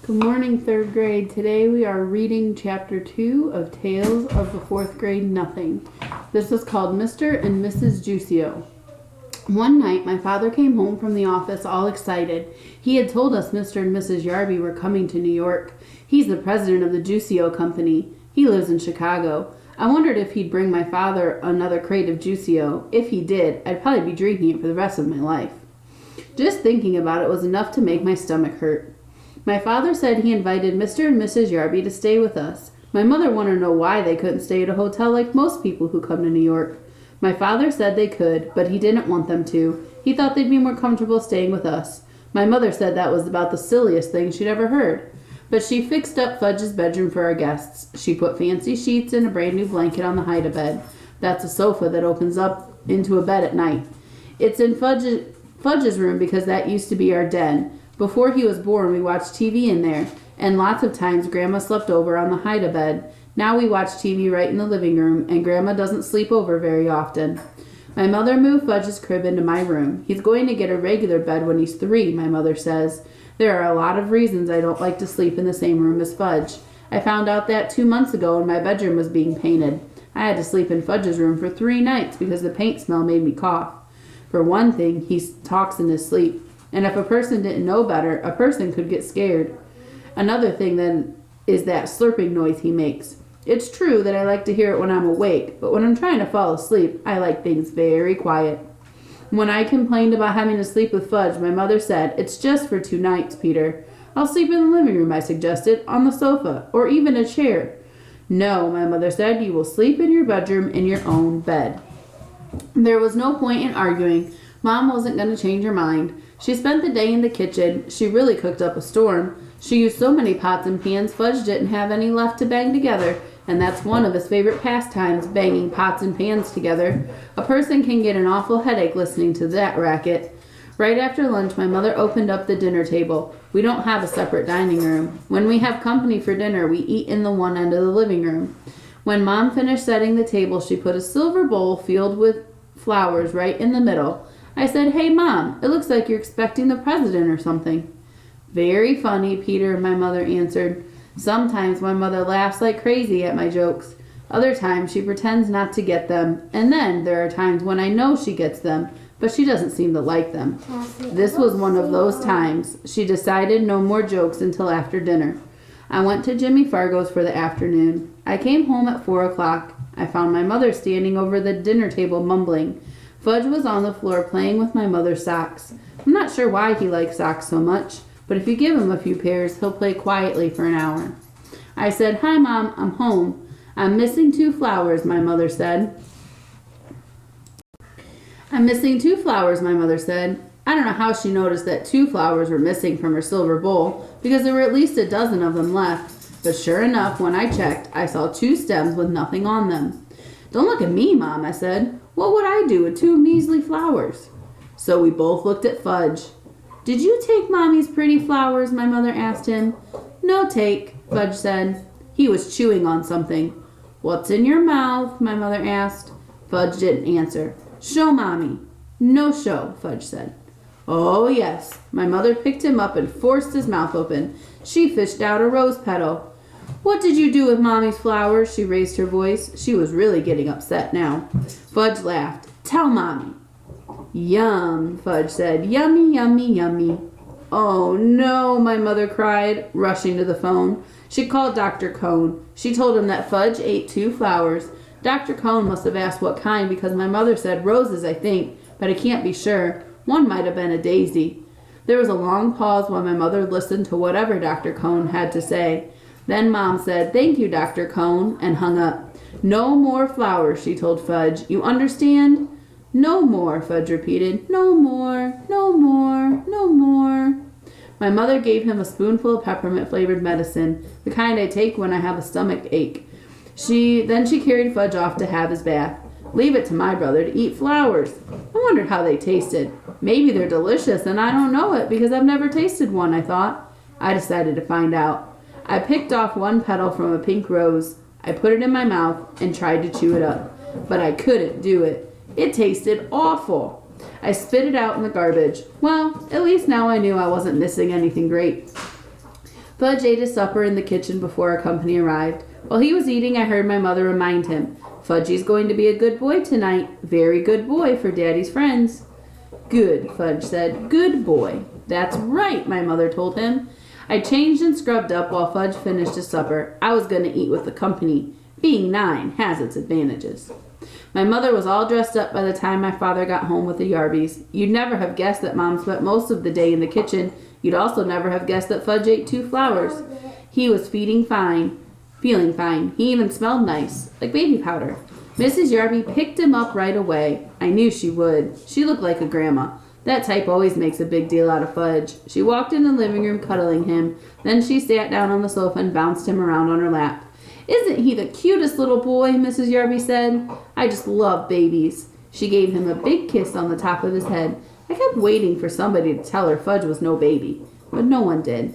Good morning, third grade. Today we are reading chapter 2 of Tales of the Fourth Grade Nothing. This is called Mr. and Mrs. Juicio. One night, my father came home from the office all excited. He had told us Mr. and Mrs. Yarby were coming to New York. He's the president of the Juicio Company. He lives in Chicago. I wondered if he'd bring my father another crate of Juicio. If he did, I'd probably be drinking it for the rest of my life. Just thinking about it was enough to make my stomach hurt. My father said he invited Mr. and Mrs. Yarby to stay with us. My mother wanted to know why they couldn't stay at a hotel like most people who come to New York. My father said they could, but he didn't want them to. He thought they'd be more comfortable staying with us. My mother said that was about the silliest thing she'd ever heard. But she fixed up Fudge's bedroom for our guests. She put fancy sheets and a brand new blanket on the hide-a-bed. That's a sofa that opens up into a bed at night. It's in Fudge's room because that used to be our den. Before he was born, we watched TV in there, and lots of times Grandma slept over on the hide-a-bed. Now we watch TV right in the living room, and Grandma doesn't sleep over very often. My mother moved Fudge's crib into my room. He's going to get a regular bed when he's 3, my mother says. There are a lot of reasons I don't like to sleep in the same room as Fudge. I found out that 2 months ago when my bedroom was being painted. I had to sleep in Fudge's room for 3 nights because the paint smell made me cough. For one thing, he talks in his sleep. And if a person didn't know better, a person could get scared. Another thing then is that slurping noise he makes. It's true that I like to hear it when I'm awake, but when I'm trying to fall asleep, I like things very quiet. When I complained about having to sleep with Fudge, my mother said, "It's just for 2 nights, Peter." "I'll sleep in the living room," I suggested, "on the sofa, or even a chair." "No," my mother said, "you will sleep in your bedroom in your own bed." There was no point in arguing. Mom wasn't going to change her mind. She spent the day in the kitchen. She really cooked up a storm. She used so many pots and pans, Fudge didn't have any left to bang together, and that's one of his favorite pastimes, banging pots and pans together. A person can get an awful headache listening to that racket. Right after lunch, my mother opened up the dinner table. We don't have a separate dining room. When we have company for dinner, we eat in the one end of the living room. When Mom finished setting the table, she put a silver bowl filled with flowers right in the middle. I said, "Hey, Mom, it looks like you're expecting the president or something." "Very funny, Peter," my mother answered. Sometimes my mother laughs like crazy at my jokes. Other times she pretends not to get them. And then there are times when I know she gets them, but she doesn't seem to like them. This was one of those times. She decided no more jokes until after dinner. I went to Jimmy Fargo's for the afternoon. I came home at 4 o'clock. I found my mother standing over the dinner table mumbling. Fudge was on the floor playing with my mother's socks. I'm not sure why he likes socks so much, but if you give him a few pairs, he'll play quietly for an hour. I said, "Hi, Mom, I'm home." "I'm missing 2 flowers, my mother said. "I'm missing 2 flowers, my mother said. I don't know how she noticed that 2 flowers were missing from her silver bowl, because there were at least a dozen of them left. But sure enough, when I checked, I saw 2 stems with nothing on them. "Don't look at me, Mom," I said. "What would I do with 2 measly flowers?" So we both looked at Fudge. "Did you take Mommy's pretty flowers?" my mother asked him. "No take," Fudge said. He was chewing on something. "What's in your mouth?" my mother asked. Fudge didn't answer. "Show Mommy." "No show," Fudge said. "Oh, yes." My mother picked him up and forced his mouth open. She fished out a rose petal. "What did you do with Mommy's flowers?" She raised her voice. She was really getting upset now. Fudge laughed. "Tell Mommy." "Yum," Fudge said. "Yummy, yummy, yummy." "Oh, no," my mother cried, rushing to the phone. She called Dr. Cone. She told him that Fudge ate 2 flowers. Dr. Cone must have asked what kind because my mother said roses, I think, but I can't be sure. One might have been a daisy. There was a long pause while my mother listened to whatever Dr. Cone had to say. Then Mom said, "Thank you, Dr. Cone," and hung up. "No more flowers," she told Fudge. "You understand?" "No more," Fudge repeated. "No more, no more, no more." My mother gave him a spoonful of peppermint-flavored medicine, the kind I take when I have a stomach ache. Then she carried Fudge off to have his bath. Leave it to my brother to eat flowers. I wondered how they tasted. Maybe they're delicious and I don't know it because I've never tasted one, I thought. I decided to find out. I picked off 1 petal from a pink rose. I put it in my mouth and tried to chew it up, but I couldn't do it. It tasted awful. I spit it out in the garbage. Well, at least now I knew I wasn't missing anything great. Fudge ate his supper in the kitchen before our company arrived. While he was eating, I heard my mother remind him, "Fudgy's going to be a good boy tonight. Very good boy for Daddy's friends." "Good," Fudge said. "Good boy." "That's right," my mother told him. I changed and scrubbed up while Fudge finished his supper. I was going to eat with the company. Being 9 has its advantages. My mother was all dressed up by the time my father got home with the Yarbys. You'd never have guessed that Mom spent most of the day in the kitchen. You'd also never have guessed that Fudge ate 2 flowers. He was feeling fine. He even smelled nice, like baby powder. Mrs. Yarby picked him up right away. I knew she would. She looked like a grandma. That type always makes a big deal out of Fudge. She walked in the living room cuddling him. Then she sat down on the sofa and bounced him around on her lap. "Isn't he the cutest little boy?" Mrs. Yarby said. "I just love babies." She gave him a big kiss on the top of his head. I kept waiting for somebody to tell her Fudge was no baby, but no one did.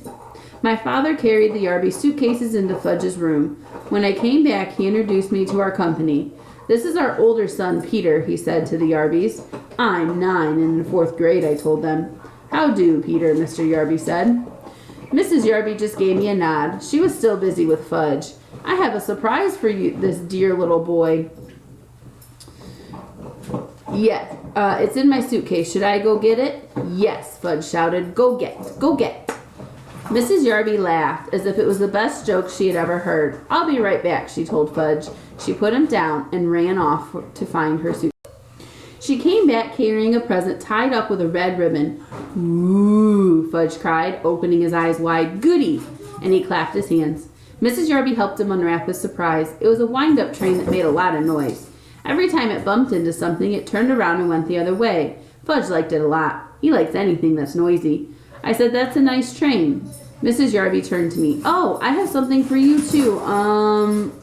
My father carried the Yarby suitcases into Fudge's room. When I came back, he introduced me to our company. "This is our older son, Peter," he said to the Yarbys. "I'm 9 and in 4th grade," I told them. "How do, Peter?" Mr. Yarby said. Mrs. Yarby just gave me a nod. She was still busy with Fudge. "I have a surprise for you, this dear little boy." "Yes, it's in my suitcase. Should I go get it?" "Yes," Fudge shouted. Go get. Mrs. Yarby laughed as if it was the best joke she had ever heard. "I'll be right back," she told Fudge. She put him down and ran off to find her suitcase. She came back carrying a present tied up with a red ribbon. "Ooh," Fudge cried, opening his eyes wide. "Goody!" And he clapped his hands. Mrs. Yarby helped him unwrap his surprise. It was a wind-up train that made a lot of noise. Every time it bumped into something, it turned around and went the other way. Fudge liked it a lot. He likes anything that's noisy. I said, "That's a nice train." Mrs. Yarby turned to me. "Oh, I have something for you too.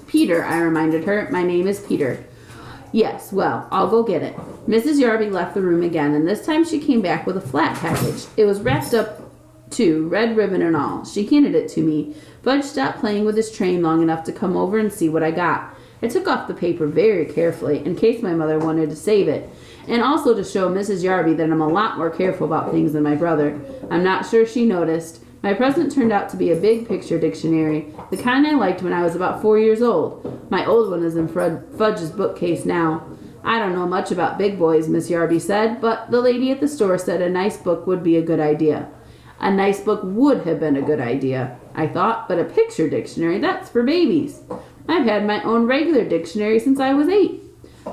Peter," I reminded her. "My name is Peter." "Yes, well, I'll go get it." Mrs. Yarby left the room again, and this time she came back with a flat package. It was wrapped up too, red ribbon and all. She handed it to me. Fudge stopped playing with his train long enough to come over and see what I got. I took off the paper very carefully in case my mother wanted to save it, and also to show Mrs. Yarby that I'm a lot more careful about things than my brother. I'm not sure she noticed. My present turned out to be a big picture dictionary, the kind I liked when I was about 4 years old. My old one is in Fudge's bookcase now. "I don't know much about big boys," Miss Yarby said, "but the lady at the store said a nice book would be a good idea." A nice book would have been a good idea, I thought, but a picture dictionary, that's for babies. I've had my own regular dictionary since I was 8.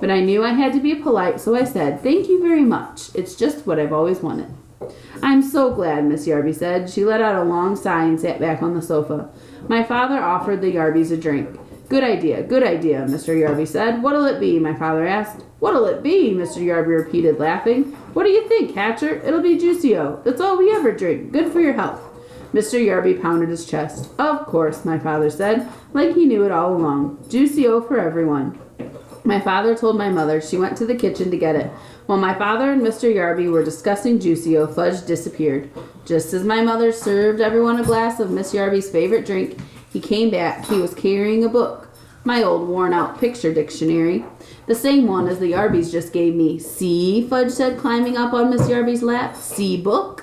But I knew I had to be polite, so I said, "Thank you very much. It's just what I've always wanted." "I'm so glad," Miss Yarby said. She let out a long sigh and sat back on the sofa. My father offered the Yarbys a drink. Good idea, Mr. Yarby said. "What'll it be?" my father asked. "What'll it be?" Mr. Yarby repeated, laughing. "What do you think, Hatcher? It'll be Juicio. That's all we ever drink. Good for your health." Mr. Yarby pounded his chest. "Of course," my father said, like he knew it all along. Juicio for everyone. My father told my mother. She went to the kitchen to get it. While my father and Mr. Yarby were discussing Juicio, Fudge disappeared. Just as my mother served everyone a glass of Miss Yarby's favorite drink, he came back. He was carrying a book, my old worn-out picture dictionary, the same one as the Yarbys just gave me. "See," Fudge said, climbing up on Miss Yarby's lap. "See book?"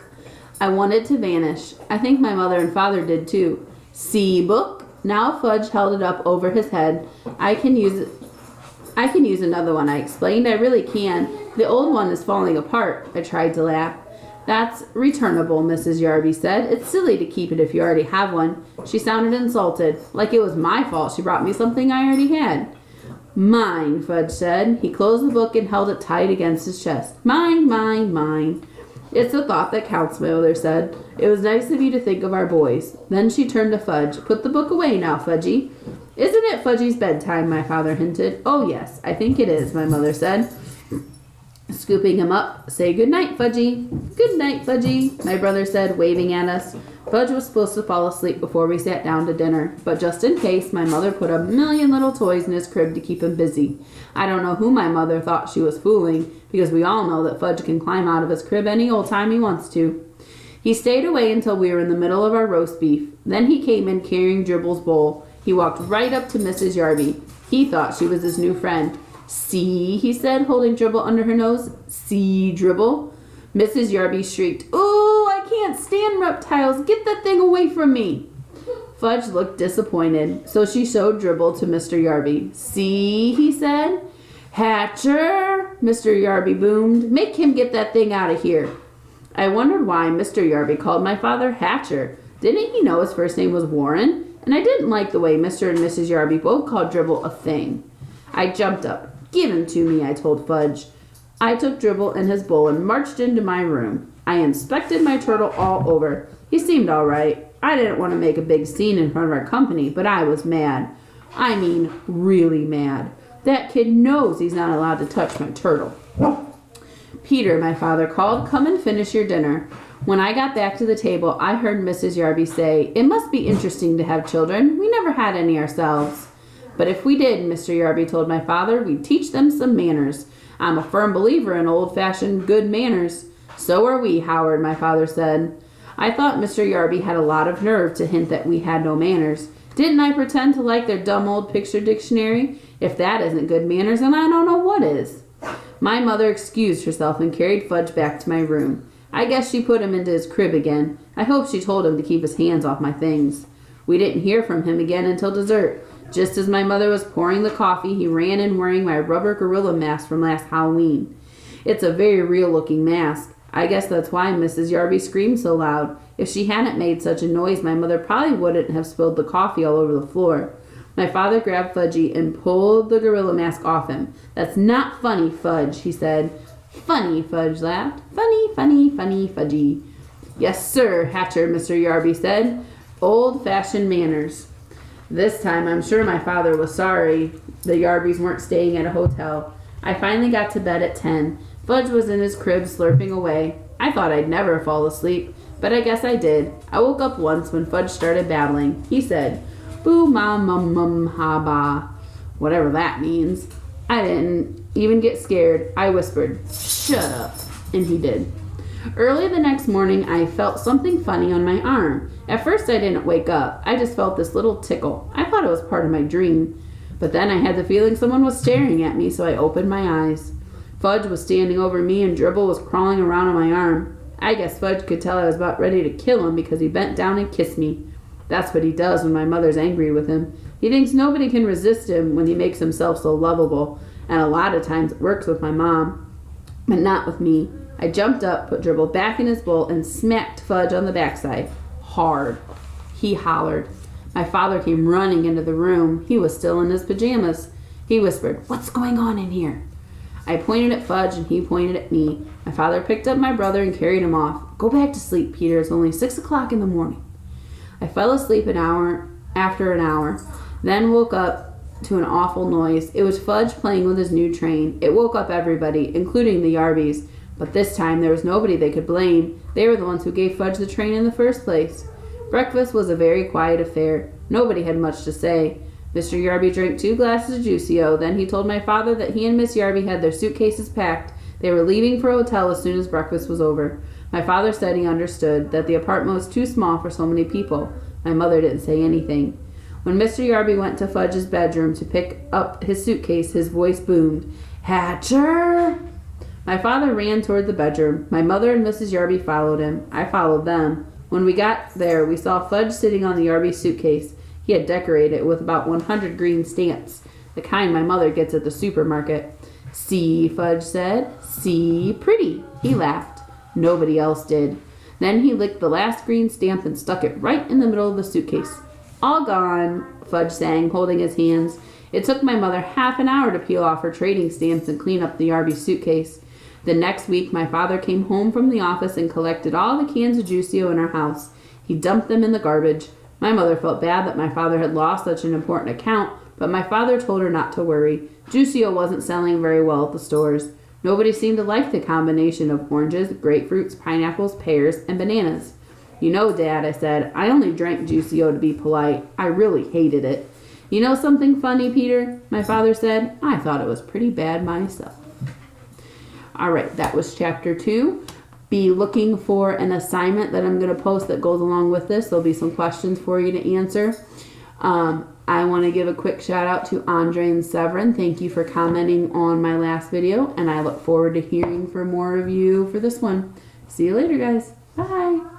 I wanted to vanish. I think my mother and father did too. "See book?" Now Fudge held it up over his head. I can use another one," I explained. "I really can. The old one is falling apart." I tried to laugh. "That's returnable," Mrs. Yarby said. "It's silly to keep it if you already have one." She sounded insulted, like it was my fault she brought me something I already had. "Mine," Fudge said. He closed the book and held it tight against his chest. "Mine, mine, mine." "It's the thought that counts," my mother said. "It was nice of you to think of our boys." Then she turned to Fudge. "Put the book away now, Fudgy." "Isn't it Fudgy's bedtime?" my father hinted. "Oh, yes, I think it is," my mother said, scooping him up. "Say good night, Fudgy." "Good night, Fudgy," my brother said, waving at us. Fudge was supposed to fall asleep before we sat down to dinner, but just in case, my mother put a million little toys in his crib to keep him busy. I don't know who my mother thought she was fooling, because we all know that Fudge can climb out of his crib any old time he wants to. He stayed away until we were in the middle of our roast beef. Then he came in carrying Dribble's bowl. He walked right up to Mrs. Yarby. He thought she was his new friend. "See," he said, holding Dribble under her nose. "See, Dribble." Mrs. Yarby shrieked, "Ooh, I can't stand reptiles. Get that thing away from me." Fudge looked disappointed, so she showed Dribble to Mr. Yarby. "See," he said. "Hatcher," Mr. Yarby boomed. "Make him get that thing out of here." I wondered why Mr. Yarby called my father Hatcher. Didn't he know his first name was Warren? And I didn't like the way Mr. and Mrs. Yarby both called Dribble a thing. I jumped up. "Give him to me," I told Fudge. I took Dribble and his bowl and marched into my room. I inspected my turtle all over. He seemed all right. I didn't want to make a big scene in front of our company, but I was mad. I mean, really mad. That kid knows he's not allowed to touch my turtle. "Peter," my father called, "come and finish your dinner." When I got back to the table, I heard Mrs. Yarby say, "It must be interesting to have children. We never had any ourselves." But if we did, Mr. Yarby told my father, we'd teach them some manners. I'm a firm believer in old-fashioned good manners. "So are we, Howard," my father said. I thought Mr. Yarby had a lot of nerve to hint that we had no manners. Didn't I pretend to like their dumb old picture dictionary? If that isn't good manners, then I don't know what is. My mother excused herself and carried Fudge back to my room. I guess she put him into his crib again. I hope she told him to keep his hands off my things. We didn't hear from him again until dessert. Just as my mother was pouring the coffee, he ran in wearing my rubber gorilla mask from last Halloween. It's a very real-looking mask. I guess that's why Mrs. Yarby screamed so loud. If she hadn't made such a noise, my mother probably wouldn't have spilled the coffee all over the floor. My father grabbed Fudgy and pulled the gorilla mask off him. "That's not funny, Fudge," he said. "Funny," Fudge laughed. "Funny, funny, funny, Fudgy." "Yes, sir, Hatcher," Mr. Yarby said. "Old-fashioned manners." This time, I'm sure my father was sorry the Yarbys weren't staying at a hotel. I finally got to bed at 10. Fudge was in his crib slurping away. I thought I'd never fall asleep, but I guess I did. I woke up once when Fudge started babbling. He said, "Boo ma mum mum ha ba," whatever that means. I didn't even get scared. I whispered, "Shut up," and he did. Early the next morning, I felt something funny on my arm. At first, I didn't wake up. I just felt this little tickle. I thought it was part of my dream. But then I had the feeling someone was staring at me, so I opened my eyes. Fudge was standing over me and Dribble was crawling around on my arm. I guess Fudge could tell I was about ready to kill him because he bent down and kissed me. That's what he does when my mother's angry with him. He thinks nobody can resist him when he makes himself so lovable, and a lot of times it works with my mom, but not with me. I jumped up, put Dribble back in his bowl, and smacked Fudge on the backside. Hard. He hollered. My father came running into the room. He was still in his pajamas. He whispered, "What's going on in here?" I pointed at Fudge and he pointed at me. My father picked up my brother and carried him off. "Go back to sleep, Peter. It's only 6 o'clock in the morning." I fell asleep after an hour, then woke up to an awful noise. It was Fudge playing with his new train. It woke up everybody, including the Yarbys. But this time there was nobody they could blame. They were the ones who gave Fudge the train in the first place. Breakfast was a very quiet affair. Nobody had much to say. Mr. Yarby drank 2 glasses of Juicio. Then he told my father that he and Miss Yarby had their suitcases packed. They were leaving for a hotel as soon as breakfast was over. My father said he understood, that the apartment was too small for so many people. My mother didn't say anything. When Mr. Yarby went to Fudge's bedroom to pick up his suitcase, his voice boomed, "Hatcher!" My father ran toward the bedroom. My mother and Mrs. Yarby followed him. I followed them. When we got there, we saw Fudge sitting on the Yarby suitcase. He had decorated it with about 100 green stamps, the kind my mother gets at the supermarket. "See," Fudge said. "See, pretty." He laughed. Nobody else did. Then he licked the last green stamp and stuck it right in the middle of the suitcase. "All gone," Fudge sang, holding his hands. It took my mother half an hour to peel off her trading stamps and clean up the Yarby suitcase. The next week, my father came home from the office and collected all the cans of Juicio in our house. He dumped them in the garbage. My mother felt bad that my father had lost such an important account, but my father told her not to worry. Juicio wasn't selling very well at the stores. Nobody seemed to like the combination of oranges, grapefruits, pineapples, pears, and bananas. "You know, Dad," I said, "I only drank Juicio to be polite. I really hated it." "You know something funny, Peter?" my father said. "I thought it was pretty bad myself." All right, that was chapter 2. Be looking for an assignment that I'm going to post that goes along with this. There'll be some questions for you to answer. I want to give a quick shout out to Andre and Severin. Thank you for commenting on my last video, and I look forward to hearing from more of you for this one. See you later, guys. Bye.